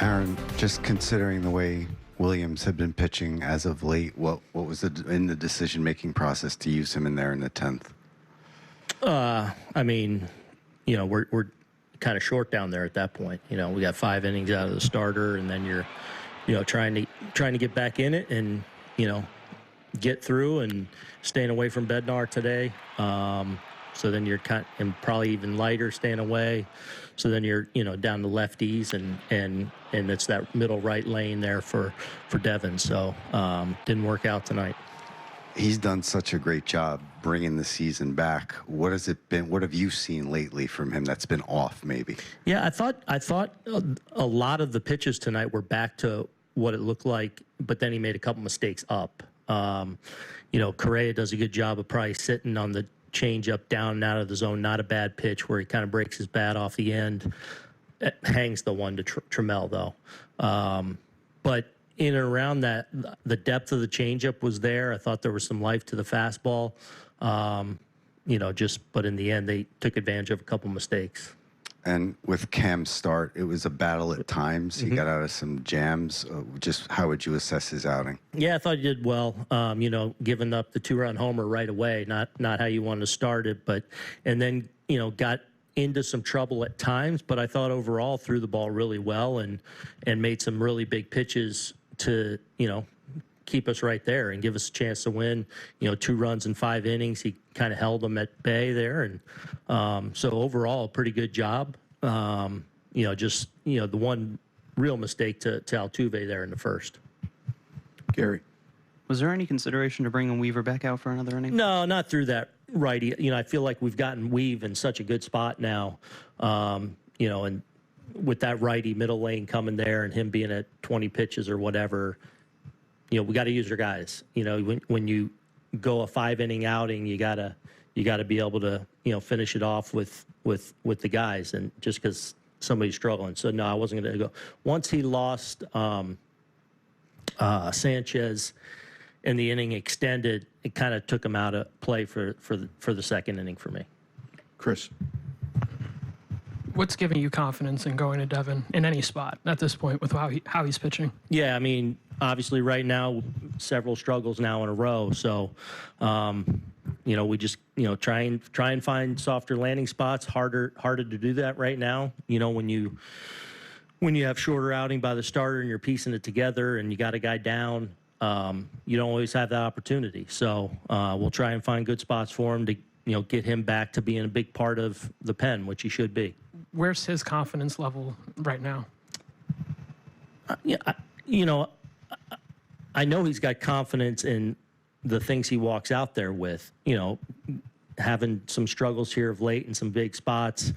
Aaron, just considering the way Williams had been pitching as of late, what was in the decision-making process to use him in there in the 10th? I mean, we're kind of short down there at that point. We got 5 innings out of the starter, and then you're, trying to get back in it and, get through and staying away from Bednar today. So then you're and probably even lighter staying away. So then you're, down to lefties and it's that middle right lane there for Devin. So didn't work out tonight. He's done such a great job bringing the season back. What has it been? What have you seen lately from him that's been off, maybe? Yeah, I thought a lot of the pitches tonight were back to what it looked like, but then he made a couple mistakes up. Correa does a good job of probably sitting on the change up down and out of the zone. Not a bad pitch where he kind of breaks his bat off the end. It hangs the one to Trammell, though. But in and around that, the depth of the changeup was there. I thought there was some life to the fastball. But in the end, they took advantage of a couple mistakes. And with Cam's start, it was a battle at times. He got out of some jams. Just how would you assess his outing? Yeah, I thought he did well. Giving up the 2-run homer right away, not how you wanted to start it, and then got into some trouble at times. But I thought overall threw the ball really well and made some really big pitches to keep us right there and give us a chance to win. 2 runs in 5 innings. He kind of held them at bay there, and so overall, a pretty good job. The one real mistake to Altuve there in the first. Gary, was there any consideration to bringing Weaver back out for another inning? No, not through that righty. I feel like we've gotten Weave in such a good spot now. And with that righty middle lane coming there and him being at 20 pitches or whatever. We got to use our guys. When you go a 5-inning outing, you gotta be able to finish it off with the guys, and just because somebody's struggling. So no, I wasn't going to go. Once he lost Sanchez and the inning extended, it kind of took him out of play for the second inning for me. Chris, what's giving you confidence in going to Devin in any spot at this point with how he's pitching? Yeah, I mean, obviously right now, several struggles now in a row. So, we just, try and find softer landing spots. Harder to do that right now. When you have shorter outing by the starter and you're piecing it together and you got a guy down, you don't always have that opportunity. So we'll try and find good spots for him to, get him back to being a big part of the pen, which he should be. Where's his confidence level right now? I know he's got confidence in the things he walks out there with, having some struggles here of late in some big spots,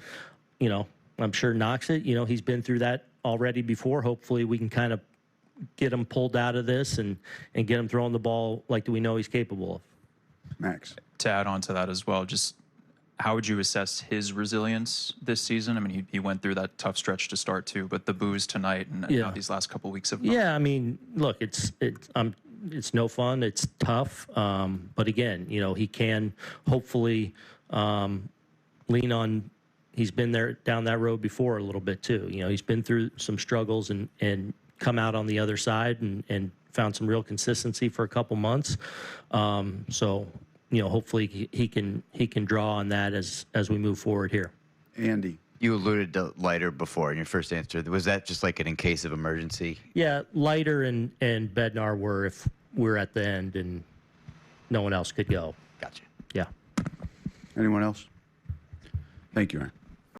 I'm sure knocks it. He's been through that already before. Hopefully we can kind of get him pulled out of this and get him throwing the ball like we know he's capable of. Max. To add on to that as well, just how would you assess his resilience this season? I mean, he went through that tough stretch to start too, but the boos tonight and now these last couple of weeks have gone. Yeah, I mean, look, it's no fun. It's tough. But again, he can hopefully lean on. He's been there down that road before a little bit too. He's been through some struggles and come out on the other side and found some real consistency for a couple months. So hopefully he can draw on that as we move forward here. Andy. You alluded to Leiter before in your first answer. Was that just like in case of emergency? Yeah, Leiter and Bednar were if we're at the end and no one else could go. Gotcha. Yeah. Anyone else? Thank you, Aaron.